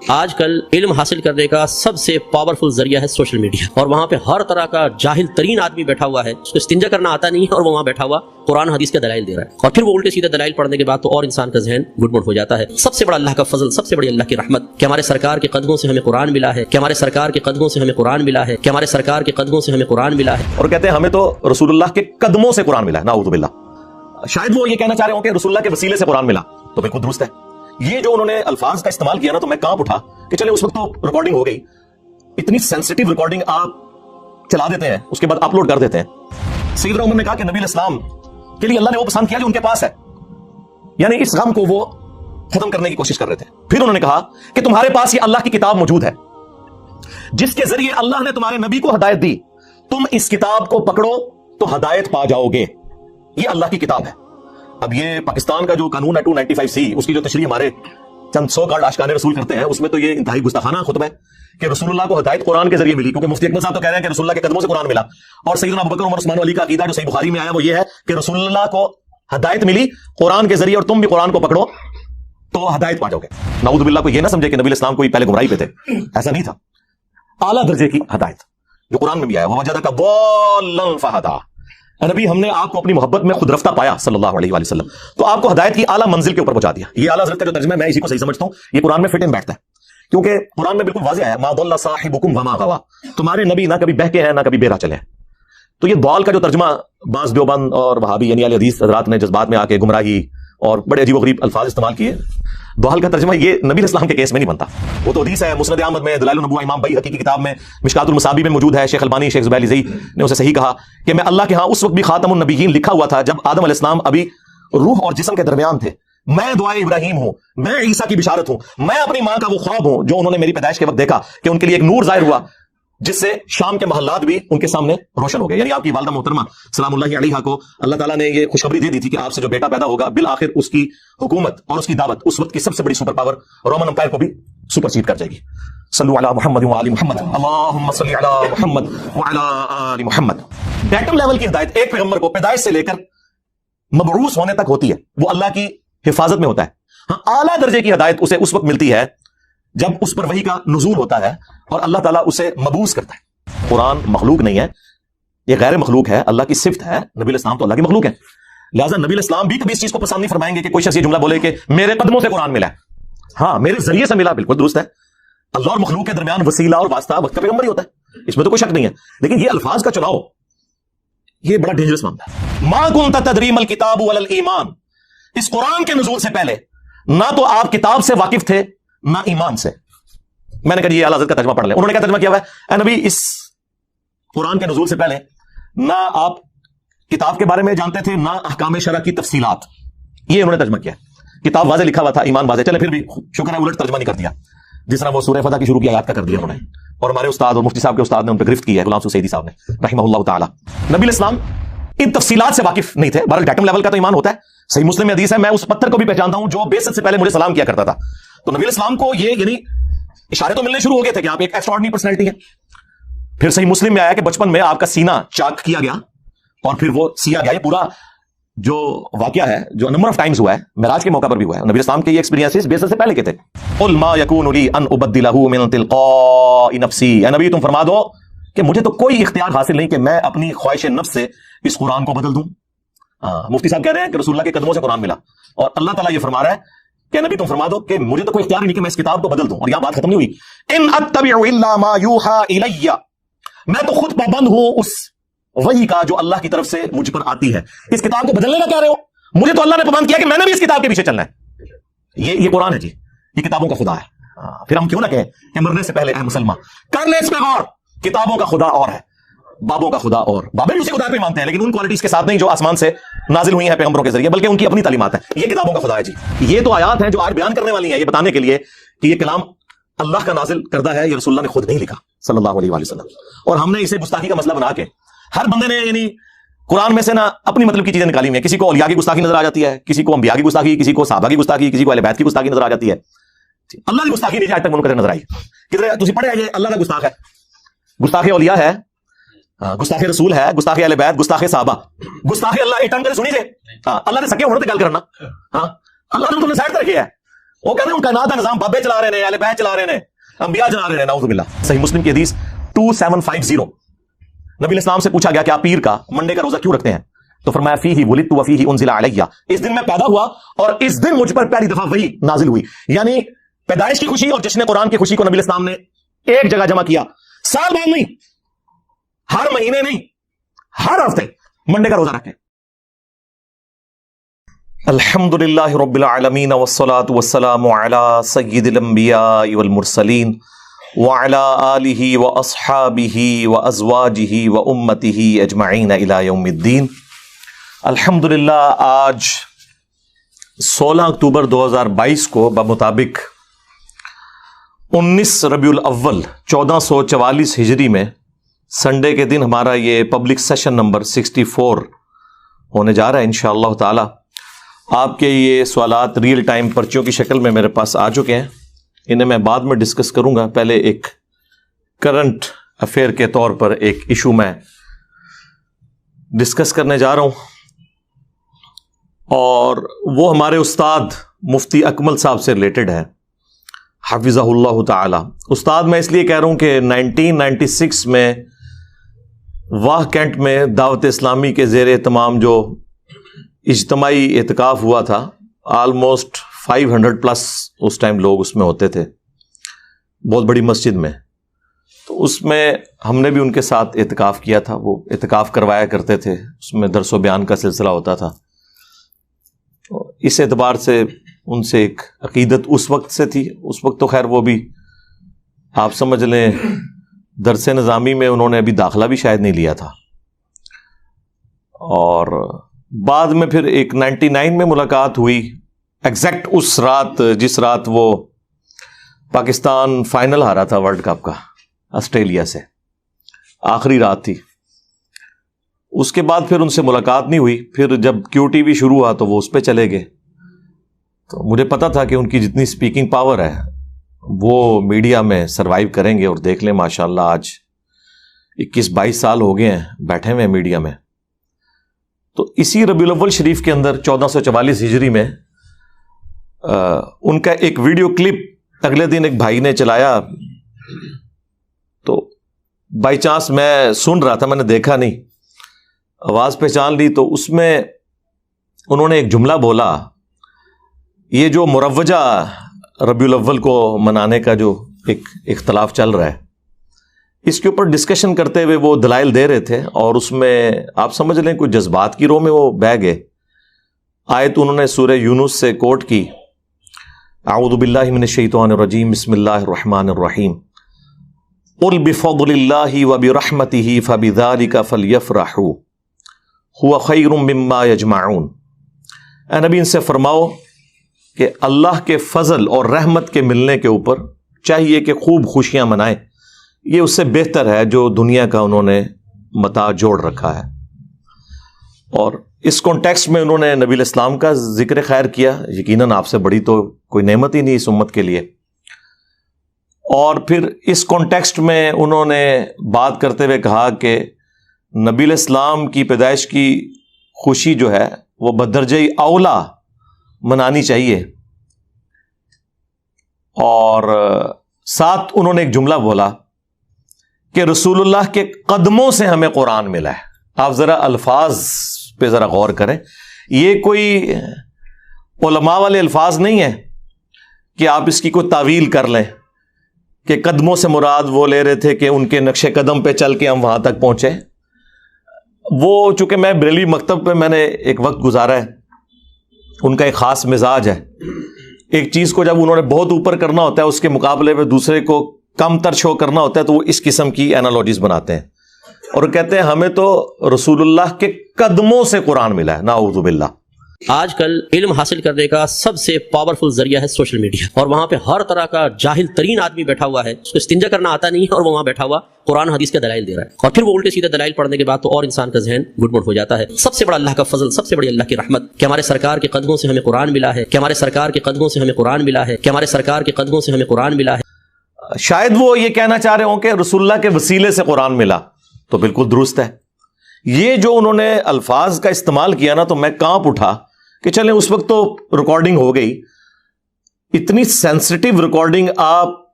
آج کل علم حاصل کرنے کا سب سے پاورفل ذریعہ ہے سوشل میڈیا، اور وہاں پہ ہر طرح کا جاہل ترین آدمی بیٹھا ہوا ہے، اس کو استنجا کرنا آتا نہیں ہے اور وہ وہاں بیٹھا ہوا قرآن حدیث کے دلائل دے رہا ہے، اور پھر وہ الٹے سیدھے دلائل پڑھنے کے بعد تو اور انسان کا ذہن گڈ مڈ ہو جاتا ہے۔ سب سے بڑا اللہ کا فضل، سب سے بڑی اللہ کی رحمت کہ ہمارے سرکار کے قدموں سے ہمیں قرآن ملا ہے، کہ ہمارے سرکار کے قدموں سے ہمیں قرآن ملا ہے، کہ ہمارے سرکار کے قدموں سے ہمیں قرآن ملا ہے۔ اور کہتے ہیں ہمیں تو رسول اللہ کے قدموں سے قرآن ملا ہے، نعوذ باللہ۔ شاید وہ یہ کہنا چاہ رہے ہوں کہ رسول اللہ کے وسیلے سے قرآن ملا، تو بالکل درست ہے۔ یہ جو انہوں نے الفاظ کا استعمال کیا نا، تو میں کانپ اٹھا کہ چلے اس وقت تو ریکارڈنگ ہو گئی، اتنی سینسٹیو ریکارڈنگ آپ چلا دیتے ہیں، اس کے بعد اپلوڈ کر دیتے ہیں۔ سیدنا عمر نے کہا کہ نبی علیہ السلام کے لیے اللہ نے وہ پسند کیا جو ان کے پاس ہے، یعنی اس غم کو وہ ختم کرنے کی کوشش کر رہے تھے۔ پھر انہوں نے کہا کہ تمہارے پاس یہ اللہ کی کتاب موجود ہے جس کے ذریعے اللہ نے تمہارے نبی کو ہدایت دی، تم اس کتاب کو پکڑو تو ہدایت پا جاؤ گے، یہ اللہ کی کتاب ہے۔ اب یہ پاکستان کا جو قانون ہے 295C، اس کی جو تشریح ہمارے چند سو کارڈ آشکان رسول کرتے ہیں، اس میں تو یہ انتہائی گستاخانہ خطبہ ہے کہ رسول اللہ کو ہدایت قرآن کے ذریعے ملی، کیونکہ مفتی اکمل صاحب تو کہہ رہے ہیں کہ رسول اللہ کے قدموں سے قرآن ملا، اور سیدنا ابوبکر عمر عثمان علی کا عقیدہ جو صحیح بخاری میں آیا وہ یہ ہے کہ رسول اللہ کو ہدایت ملی قرآن کے ذریعے، اور تم بھی قرآن کو پکڑو تو ہدایت پا جاؤ گے۔ نعوذ باللہ کو یہ نہ سمجھے کہ نبی اسلام کوئی پہلے گمراہی پہ تھے، ایسا نہیں تھا۔ اعلیٰ درجے کی ہدایت جو قرآن میں بھی آیا، وَوَجَدَكَ ضَالًّا فَهَدَىٰ، نبی ہم نے آپ کو اپنی محبت میں خود رفتہ پایا صلی اللہ علیہ وآلہ وسلم، تو آپ کو ہدایت کی اعلیٰ منزل کے اوپر پہنچا دیا۔ یہ اعلیٰ حضرت کا جو ترجمہ ہے میں اسی کو صحیح سمجھتا ہوں، یہ قرآن میں فٹ ان بیٹھتا ہے، کیونکہ قرآن میں بالکل واضح ہے مَا ضَلَّ صَاحِبُكُمْ وَمَا غَوَىٰ، تمہارے نبی نہ کبھی بہکے ہیں نہ کبھی بے راہ چلے ہیں۔ تو یہ ضال کا جو ترجمہ بعض دیوبند اور وہابی یعنی اہل حدیث حضرات نے جذبات میں آ کے گمراہی اور بڑے عجیب و غریب الفاظ استعمال کیے، ضال کا ترجمہ یہ نبی علیہ السلام کے کیس میں نہیں بنتا۔ وہ تو حدیث ہے مسند احمد میں، دلائل النبوہ امام بیہقی کی کتاب میں، مشکات المصابیح میں موجود ہے، شیخ البانی شیخ زبیر علیزئی نے اسے صحیح کہا کہ میں اللہ کے ہاں اس وقت بھی خاتم النبیین لکھا ہوا تھا جب آدم علیہ السلام ابھی روح اور جسم کے درمیان تھے، میں دعائے ابراہیم ہوں، میں عیسیٰ کی بشارت ہوں، میں اپنی ماں کا وہ خواب ہوں جو انہوں نے میری پیدائش کے وقت دیکھا کہ ان کے لیے ایک نور ظاہر ہوا جس سے شام کے محلات بھی ان کے سامنے روشن ہو گئے۔ یعنی آپ کی والدہ محترمہ سلام اللہ علیہا کو اللہ تعالیٰ نے یہ خوشخبری دے دی تھی کہ آپ سے جو بیٹا پیدا ہوگا بالآخر اس کی حکومت اور اس کی دعوت اس وقت کی سب سے بڑی سپر پاور رومن امپائر کو بھی سپر سیڈ کر جائے گی۔ صلو علی محمد وعلی محمد، اللہم صلی علی محمد وعلی آل محمد۔ ڈیٹم لیول کی ہدایت ایک پیغمبر کو پیدائش سے لے کر مبعوث ہونے تک ہوتی ہے، وہ اللہ کی حفاظت میں ہوتا ہے۔ ہاں، اعلیٰ درجے کی ہدایت اسے اس وقت ملتی ہے جب اس پر وحی کا نزول ہوتا ہے اور اللہ تعالیٰ اسے مبعوث کرتا ہے۔ قرآن مخلوق نہیں ہے، یہ غیر مخلوق ہے، اللہ کی صفت ہے۔ نبی علیہ السلام تو اللہ کی مخلوق ہے، لہٰذا نبی علیہ السلام بھی کبھی اس چیز کو پسند نہیں فرمائیں گے کہ کوئی شخص یہ جملہ بولے کہ میرے قدموں سے قرآن ملا ہے۔ ہاں، میرے ذریعے سے ملا، بالکل درست ہے۔ اللہ اور مخلوق کے درمیان وسیلہ اور واسطہ وقت کا پیغمبر ہی ہوتا ہے، اس میں تو کوئی شک نہیں ہے، لیکن یہ الفاظ کا چناؤ یہ بڑا ڈینجرس معاملہ ہے۔ ما كنت تدری ما الکتاب ولا الایمان، اس قرآن کے نزول سے پہلے نہ تو آپ کتاب سے واقف تھے نہ ایمان سے۔ میں نے کہا یہ اعلیٰ حضرت کا ترجمہ پڑھ لیں، انہوں نے کیا ترجمہ کیا ہوا ہے؟ اے نبی، اس قرآن کے نزول سے پہلے نہ آپ کتاب کے بارے میں جانتے تھے نہ احکام شرع کی تفصیلات، یہ انہوں نے ترجمہ کیا ہے۔ کتاب واضح لکھا ہوا تھا، ایمان واضح، چلے پھر بھی شکر ہے الٹ ترجمہ نہیں کر دیا، جس طرح وہ سورہ فتح کی شروع کی آیات کا کر دیا انہوں نے، اور ہمارے استاد اور مفتی صاحب کے استاد نے ان پہ گرفت کی ہے، غلام سعیدی صاحب نے رحمہ اللہ تعالی۔ نبی علیہ السلام ان تفصیلات سے واقف نہیں تھے، بہرحال ڈیٹم لیول کا تو ایمان ہوتا ہے۔ صحیح مسلم میں حدیث ہے، میں اس پتھر کو بھی پہچانتا ہوں جو بعثت سے پہلے مجھے سلام کیا کرتا تھا۔ تو نبی علیہ السلام کو یہ یعنی اشارے تو ملنے شروع ہو گئے تھے کہ آپ ایک ایکسٹراڈنری پرسنالٹی ہیں۔ پھر صحیح مسلم میں آیا کہ بچپن میں آپ کا سینہ چاک کیا گیا اور پھر وہ سیا گیا۔ یہ پورا جو واقعہ ہے جو نمبر آف ٹائمز ہوا ہے، معراج کے موقع پر بھی ہوا ہے، نبی اسلام کے یہ ایکسپیرینسز بعثت سے پہلے کے تھے۔ قل ما یکون لی ان ابدلہ من تلقاء نفسی، اے نبی تم فرما دو کہ مجھے تو کوئی اختیار حاصل نہیں کہ میں اپنی خواہش نفس سے اس قرآن کو بدل دوں۔ مفتی صاحب کہہ رہے ہیں کہ رسول اللہ کے قدموں سے قرآن ملا، اور اللہ تعالیٰ یہ فرما رہا ہے کہ نبی تم فرما دو کہ مجھے تو کوئی اختیار نہیں کہ میں اس کتاب کو بدل دوں۔ اور یہاں بات ختم نہیں ہوئی، ان اتبع الا ما یوحى الی، میں تو خود پابند ہوں اس وحی کا جو اللہ کی طرف سے مجھ پر آتی ہے۔ اس کتاب کو بدلنے کا کہہ رہے ہو؟ مجھے تو اللہ نے پابند کیا کہ میں نے بھی اس کتاب کے پیچھے چلنا ہے۔ یہ قرآن ہے جی، یہ کتابوں کا خدا ہے۔ پھر ہم کیوں نہ کہیں کہ مرنے سے پہلے اے مسلمان کر لیں اس پہ غور، کتابوں کا خدا اور ہے، بابوں کا خدا اور، بابے بھی اسی خدا پہ مانتے ہیں لیکن ان کوالٹیز کے ساتھ نہیں جو آسمان سے نازل ہوئی ہیں پیغمبروں کے ذریعے، بلکہ ان کی اپنی تعلیمات ہیں۔ یہ کتابوں کا خدا ہے جی۔ یہ تو آیات ہیں جو آج بیان کرنے والی ہیں، یہ بتانے کے لیے کہ یہ کلام اللہ کا نازل کردہ ہے، یہ رسول اللہ نے خود نہیں لکھا صلی اللہ علیہ وآلہ وسلم۔ اور ہم نے اسے گستاخی کا مسئلہ بنا کے ہر بندے نے یعنی قرآن میں سے نا اپنی مطلب کی چیزیں نکالی ہوئی ہیں۔ کسی کو اولیاء کی گستاخی نظر آ جاتی ہے، کسی کو انبیاء کی گستاخی، کسی کو صحابہ کی گستاخی، کسی کو اہل بیت کی گستاخی نظر آ جاتی ہے۔ اللہ کی گستاخی نہیں آج تک منو نظر آئی، کدھر تسی پڑھے یہ اللہ کا گستاخ ہے، گستاخ اولیاء ہے، گستاخ رسول ہے، گستاخ اہل بیت، گستاخ صحابہ، گستاخ اللہ ایک ٹائم کر سنی جے۔ اللہ نے سکے ہونے تے گل کرنا، ہاں اللہ نے تو سائڈ تے رکھیا ہے، وہ کہتے ہیں ان کائنات کا نظام بابے چلا رہے ہیں، اہل بیت چلا رہے ہیں، انبیاء چلا رہے ہیں، نعوذ باللہ۔ صحیح مسلم کی حدیث 2750، نبی علیہ السلام سے پوچھا گیا کہ آپ پیر کا منڈے کا روزہ کیوں رکھتے ہیں؟ تو فرمایا فیہ ولدت وفیہ انزل علیہ، اس دن میں پیدا ہوا اور اس دن مجھ پر پہلی دفعہ وحی نازل ہوئی۔ یعنی پیدائش کی خوشی اور جشن قرآن کی خوشی کو نبی علیہ السلام نے ایک جگہ جمع کیا، سال بعد نہیں، ہر مہینے نہیں، ہر ہفتے منڈے کا روزہ رکھیں۔ الحمدللہ رب العالمین والصلاة والسلام علی سید الانبیاء والمرسلین وعلی آلہ واصحابہ وازواجہ وامتہ اجمعین الی یوم الدین۔ الحمدللہ آج 16 اکتوبر 2022 کو بمطابق 19 ربیع الاول 1444 ہجری میں سنڈے کے دن ہمارا یہ پبلک سیشن نمبر 64 ہونے جا رہا ہے انشاءاللہ تعالی۔ آپ کے یہ سوالات ریئل ٹائم پرچیوں کی شکل میں میرے پاس آ چکے ہیں، انہیں میں بعد میں ڈسکس کروں گا۔ پہلے ایک کرنٹ افیئر کے طور پر ایک ایشو میں ڈسکس کرنے جا رہا ہوں، اور وہ ہمارے استاد مفتی اکمل صاحب سے ریلیٹڈ ہے، حفظہ اللہ تعالی۔ استاد میں اس لیے کہہ رہا ہوں کہ 1996 میں واہ کینٹ میں دعوت اسلامی کے زیر اہتمام جو اجتماعی اعتکاف ہوا تھا، آلموسٹ 500 پلس اس ٹائم لوگ اس میں ہوتے تھے، بہت بڑی مسجد میں۔ تو اس میں ہم نے بھی ان کے ساتھ اعتکاف کیا تھا، وہ اعتکاف کروایا کرتے تھے، اس میں درس و بیان کا سلسلہ ہوتا تھا۔ اس اعتبار سے ان سے ایک عقیدت اس وقت سے تھی، اس وقت تو خیر وہ بھی آپ سمجھ لیں درس نظامی میں انہوں نے ابھی داخلہ بھی شاید نہیں لیا تھا، اور بعد میں پھر ایک 99 میں ملاقات ہوئی، ایگزیکٹ اس رات جس رات وہ پاکستان فائنل ہارا تھا ورلڈ کپ کا آسٹریلیا سے، آخری رات تھی۔ اس کے بعد پھر ان سے ملاقات نہیں ہوئی۔ پھر جب کیو ٹی وی شروع ہوا تو وہ اس پہ چلے گئے، تو مجھے پتا تھا کہ ان کی جتنی سپیکنگ پاور ہے وہ میڈیا میں سروائیو کریں گے، اور دیکھ لیں ماشاءاللہ آج 21-22 سال ہو گئے ہیں بیٹھے ہوئے میڈیا میں۔ تو اسی ربیع الاول شریف کے اندر 1444 ہجری میں ان کا ایک ویڈیو کلپ اگلے دن ایک بھائی نے چلایا، تو بائی چانس میں سن رہا تھا، میں نے دیکھا نہیں، آواز پہچان لی۔ تو اس میں انہوں نے ایک جملہ بولا، یہ جو مروجہ ربیع الاول کو منانے کا جو ایک اختلاف چل رہا ہے، اس کے اوپر ڈسکشن کرتے ہوئے وہ دلائل دے رہے تھے، اور اس میں آپ سمجھ لیں کوئی جذبات کی رو میں وہ بہہ گئے۔ آیت انہوں نے سورہ یونس سے کوٹ کی، اعوذ باللہ من الشیطان الرجیم، بسم اللہ الرحمن الرحیم، قل بفضل اللہ وبرحمتہ فبذلک فلیفرحوا هو خیر مما یجمعون۔ اے نبی ان سے فرماؤ کہ اللہ کے فضل اور رحمت کے ملنے کے اوپر چاہیے کہ خوب خوشیاں منائیں، یہ اس سے بہتر ہے جو دنیا کا انہوں نے متاع جوڑ رکھا ہے۔ اور اس کانٹیکسٹ میں انہوں نے نبی علیہ السلام کا ذکر خیر کیا، یقیناً آپ سے بڑی تو کوئی نعمت ہی نہیں اس امت کے لیے۔ اور پھر اس کانٹیکسٹ میں انہوں نے بات کرتے ہوئے کہا کہ نبی علیہ السلام کی پیدائش کی خوشی جو ہے وہ بدرجہ اولا منانی چاہیے، اور ساتھ انہوں نے ایک جملہ بولا کہ رسول اللہ کے قدموں سے ہمیں قرآن ملا ہے۔ آپ ذرا الفاظ پہ ذرا غور کریں، یہ کوئی علماء والے الفاظ نہیں ہیں کہ آپ اس کی کوئی تعویل کر لیں کہ قدموں سے مراد وہ لے رہے تھے کہ ان کے نقش قدم پہ چل کے ہم وہاں تک پہنچے۔ وہ چونکہ میں بریلوی مکتب پہ میں نے ایک وقت گزارا ہے، ان کا ایک خاص مزاج ہے، ایک چیز کو جب انہوں نے بہت اوپر کرنا ہوتا ہے اس کے مقابلے میں دوسرے کو کم تر شو کرنا ہوتا ہے، تو وہ اس قسم کی اینالوجیز بناتے ہیں، اور کہتے ہیں ہمیں تو رسول اللہ کے قدموں سے قرآن ملا ہے، نعوذ باللہ۔ آج کل علم حاصل کرنے کا سب سے پاورفل ذریعہ ہے سوشل میڈیا، اور وہاں پہ ہر طرح کا جاہل ترین آدمی بیٹھا ہوا ہے، اس کو استنجا کرنا آتا نہیں ہے، اور وہ وہاں بیٹھا ہوا قرآن حدیث کے دلائل دے رہا ہے، اور پھر وہ الٹے سیدھے دلائل پڑھنے کے بعد تو اور انسان کا ذہن گڈ مڈ ہو جاتا ہے۔ سب سے بڑا اللہ کا فضل، سب سے بڑی اللہ کی رحمت کہ ہمارے سرکار کے قدموں سے ہمیں قرآن ملا ہے، کہ ہمارے سرکار کے قدموں سے ہمیں قرآن ملا ہے، کہ ہمارے سرکار کے قدموں سے ہمیں قرآن ملا ہے۔ شاید وہ یہ کہنا چاہ رہے ہوں کہ رسول اللہ کے وسیلے سے قرآن ملا، تو بالکل درست ہے۔ یہ جو انہوں نے الفاظ کا استعمال کیا نا، تو میں کانپ اٹھا کہ چلیں اس وقت تو ریکارڈنگ ہو گئی، اتنی سینسٹیو ریکارڈنگ آپ